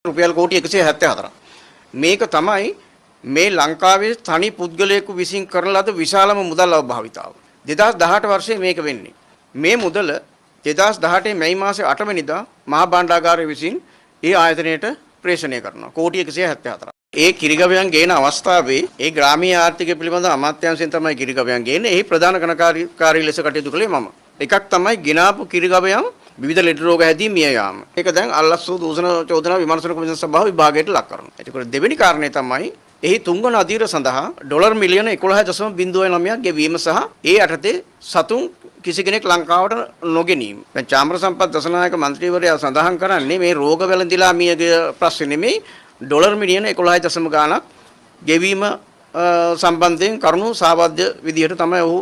රුපියල් කෝටි 174. මේක තමයි මේ ලංකාවේ තනි පුද්ගලයෙකු විසින් කරන ලද විශාලම මුදල් අවභාවිතාව. 2018 වර්ෂයේ මේක වෙන්නේ. මේ මුදල 2018 මැයි මාසේ 8 වෙනිදා මහා භාණ්ඩාගාරය විසින් ඒ ආයතනයට ප්‍රේෂණය කරනවා. කෝටි 174. ඒ කිරිගවයන් ගේන අවස්ථාවේ ඒ ග්‍රාමීය ආර්ථිකය පිළිබඳ අමාත්‍යාංශයෙන් තමයි කිරිගවයන් ගේන්නේ. එහි ප්‍රධාන ගණකාරී ලෙස කටයුතු කළේ මම. එකක් තමයි ගිනාපු කිරිගවයන් විවිධ ලෙඩ රෝග හැදී මිය යාම. ඒක දැන් අල්ලස්සෝ දූෂණ චෝදනා විමර්ශන කොමිෂන් සභාව විභාගයට ලක් කරනවා. ඒකෝර දෙවෙනි කාරණේ තමයි එහි තුන්වන අධීර සඳහා ඩොලර් මිලියන 11.09ක් ගෙවීම සහ ඒ යටතේ සතුන් කිසි කෙනෙක් ලංකාවට නොගෙනීම. දැන් චාමර සම්පත් දසනායක මන්ත්‍රීවරයා සඳහන් කරන්නේ මේ රෝග වැළඳිලා මියගේ ප්‍රශ්නේ නෙමෙයි ඩොලර් මිලියන 11 ගාණක් ගෙවීම සම්බන්ධයෙන් කරුණු සාවද්‍ය විදිහට තමයි ඔහු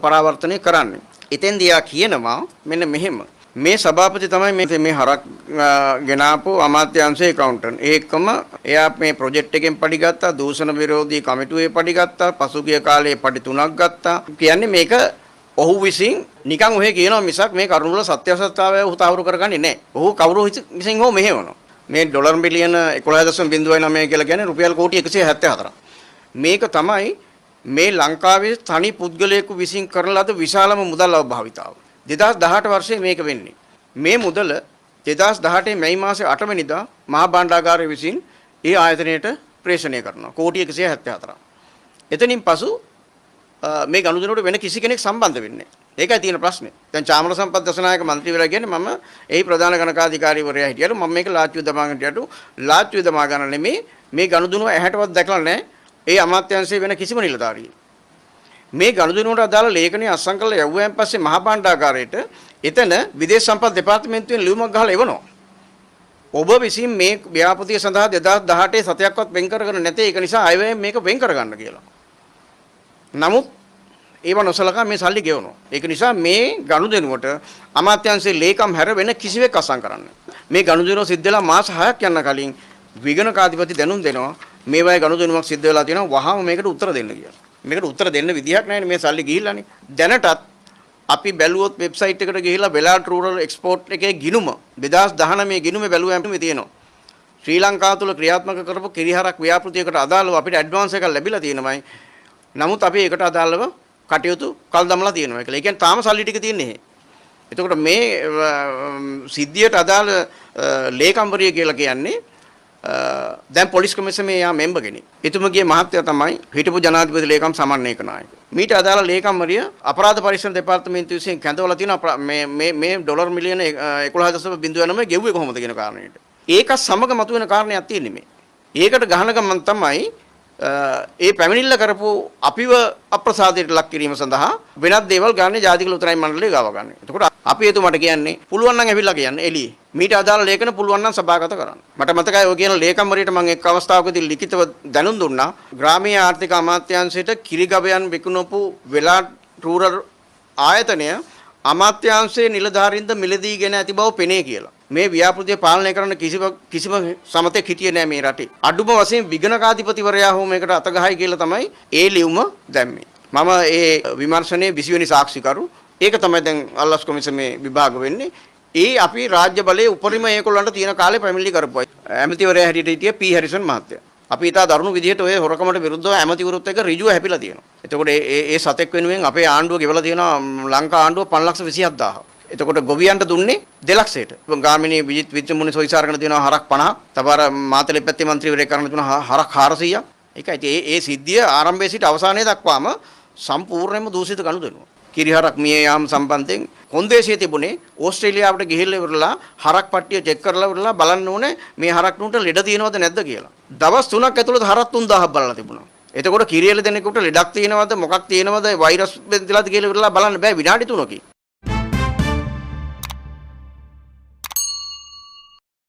පරාවර්තනය කරන්නේ. එතෙන්දී යා කියනවා මෙන්න මෙහෙම මේ සභාපති තමයි මේ හරක් ගෙනාපු අමාත්‍යාංශයේ ඇකවුන්ටන්ට්. ඒකම එයා මේ ප්‍රොජෙක්ට් එකෙන් පඩි ගත්තා, දූෂණ විරෝධී කමිටුවේ පඩි ගත්තා, පසුගිය කාලේ පඩි 3ක් ගත්තා. කියන්නේ මේක ඔහු විසින් නිකන් ඔහෙ කියනවා මිසක් මේ කරුණ වල සත්‍යසත්‍යතාවය ඔහු තහවුරු කරගන්නේ නැහැ. ඔහු කවුරු විසින් හෝ මෙහෙවනවා. මේ ඩොලර් මිලියන 11.09 කියලා කියන්නේ රුපියල් කෝටි 174. මේක තමයි මේ ලංකාවේ තනි පුද්ගලයෙකු විසින් කරන ලද විශාලම මුදල් අවභාවිතාව. 2018 වර්ෂයේ මේක වෙන්නේ. මේ මුදල 2018 මැයි මාසේ 8 වෙනිදා මහා භාණ්ඩාගාරය විසින් ඒ ආයතනයට ප්‍රේෂණය කරනවා. කෝටි 174. එතනින් පසු මේ ගනුදෙනුවට වෙන කිසි කෙනෙක් සම්බන්ධ වෙන්නේ නැහැ. ඒකයි තියෙන ප්‍රශ්නේ. දැන් චාමර සම්පත් දසනායක මන්ත්‍රීවරයා කියන්නේ මම එහි ප්‍රධාන ගණකාධිකාරීවරයා හිටියලු මම මේක ලාච්චුවේ දමාගෙන හිටියලු ලාච්චුවේ දමා ගන්න නෙමෙයි මේ ගනුදෙනුව ඇහැටවත් දැකලා නැහැ. ඒ අමාත්‍යාංශයේ වෙන කිසිම නිලධාරියෙක්. මේ ගනුදෙනුවට අදාළ ලේඛනය අත්සන් කරලා යවුවෙන් පස්සේ මහා භාණ්ඩාගාරයට එතන විදේශ සම්පත් දෙපාර්තමේන්තුවෙන් ලියුමක් ගහලා එවනවා. ඔබ විසින් මේ ව්‍යාපෘතිය සඳහා 2018 සතයක්වත් වෙන් කරගෙන නැtei ඒක නිසා අයවැයෙන් මේක වෙන් කරගන්න කියලා. නමුත් ඒව නොසලකා මේ සල්ලි ගෙවනවා. ඒක නිසා මේ ගනුදෙනුවට අමාත්‍යාංශයේ ලේකම් හැර වෙන කිසිවෙක් අත්සන් කරන්නේ. මේ ගනුදෙනුව සිද්ධ වෙලා මාස 6ක් යන කලින් විගණකාධිපති දැනුම් දෙනවා මේ වගේ ගනුදෙනුවක් සිද්ධ වෙලා තියෙනවා වහාම මේකට උත්තර දෙන්න කියලා. මේකට උත්තර දෙන්න විදිහක් නැහැ මේ සල්ලි ගිහිල්ලානේ. දැනටත් අපි බැලුවොත් වෙබ්සයිට් එකට ගිහිල්ලා වෙලාට් රූරල් එක්ස්පෝර්ට් එකේ ගිණුම 2019 ගිණුමේ බැලුවම තියෙනවා. ශ්‍රී ලංකාව තුළ ක්‍රියාත්මක කරපු කිරිහරක් ව්‍යාපෘතියකට අදාළව අපිට ඇඩ්වාන්ස් එකක් ලැබිලා තියෙනවායි. නමුත් අපි ඒකට අදාළව කටයුතු කල් දමලා තියෙනවා කියලා. ඒ කියන්නේ තාම සල්ලි ටික තියෙන්නේ නැහැ. එතකොට මේ සිද්ධියට අදාළ ලේකම්වරිය කියලා කියන්නේ දැන් පොලිස් කමිෂමේ යා මෙම්බර් කෙනෙක්. එතුමගේ මහත්තයා තමයි හිටපු ජනාධිපති ලේකම් සමන්වේක නායක. මීට අදාළ ලේකම්වරිය අපරාධ පරීක්ෂණ දෙපාර්තමේන්තුව විසින් කැඳවලා තියෙනවා මේ ඩොලර් මිලියන 11.09 ගෙව්වේ කොහොමද කියන කාරණේට. ඒක සමග මතුවෙන කාරණයක් තියෙන්නේ මේ. ඒකට ගහන ගමන් තමයි ඒ පැමිණිල්ල කරපු අපිව අප්‍රසාදයට ලක් කිරීම සඳහා වෙනත් දේවල් ගන්න ජාතික ලොතරැයි මණ්ඩලය ගාව ගන්න. එතකොට අපි එතුමට කියන්නේ පුළුවන් නම් ඇවිල්ලා කියන්නේ එළියේ. මීට අදාළ ලේඛන පුළුවන් නම් සභාගත කරන්න. මට මතකයි ඔය කියන ලේකම්වරියට මම එක් අවස්ථාවකදී ලිඛිතව දැනුම් දුන්නා. ග්‍රාමීය ආර්ථික අමාත්‍යාංශයට කිරිගවයන් විකුණපු වෙලාට් රූරල් ආයතනය අමාත්‍යාංශයේ නිලධාරීන්ද මිලදී ගෙන ඇති බව පෙනේ කියලා. මේ ව්‍යාපෘතිය පාලනය කරන කිසිම සමතෙක් හිටියේ නැහැ මේ රටේ. අඩුම වශයෙන් විගණකාධිපතිවරයා හෝ මේකට අතගහයි කියලා තමයි ඒ ලියුම දැම්මේ. මම ඒ විමර්ශනයේ 20 වෙනි සාක්ෂිකරු. ඒක තමයි දැන් අල්ලස් කොමිසමේ විභාග වෙන්නේ. ඒ අපි රාජ්‍ය බලයේ උපරිම ඒගොල්ලන්ට තියෙන කාලේ පැමිණිලි කරපුවා. ඇමතිවරයා හැටියට හිටිය පී හැරිසන් මහත්තයා. අපි ඊට දරුණු විදිහට ඔය හොරකමට විරුද්ධව ඇමතිවරුත් එක්ක ඍජුව හැපිලා තියෙනවා. එතකොට ඒ සතෙක් වෙනුවෙන් අපේ ආණ්ඩුව ගෙවලා තියෙනවා ලංකා ආණ්ඩුව 5,27,000. එතකොට ගොවියන්ට දුන්නේ 2,00,000ට. ගාමිණී විජිත් විච්චමුණි සොයිසාරගෙන තියෙනවා හරක් 50ක්. තවර මාතලේ පැත්තේ മന്ത്രിවරයෙක් කරන තියෙනවා හරක් 400ක්. ඒකයි ඒ සිද්ධිය ආරම්භයේ සිට අවසානයේ දක්වාම සම්පූර්ණයෙන්ම දූෂිත ගනුදෙනුව. කිරිහරක් මිය යාම සම්බන්ධයෙන් කොන්දේසිය තිබුණේ ඕස්ට්‍රේලියාවට ගිහිල්ලා ඉවරලා හරක් පට්ටිය චෙක් කරලා ඉවරලා බලන්න ඕනේ මේ හරක් නුන්ට ලෙඩ තියෙනවද නැද්ද කියලා. දවස් 3ක් ඇතුළත හරක් 3000ක් බලලා තිබුණා. එතකොට කිරියල දෙනෙකුට ලෙඩක් තියෙනවද මොකක් තියෙනවද වෛරස් බෙදලාද කියලා ඉවරලා බලන්න බෑ විනාඩි 3කින්.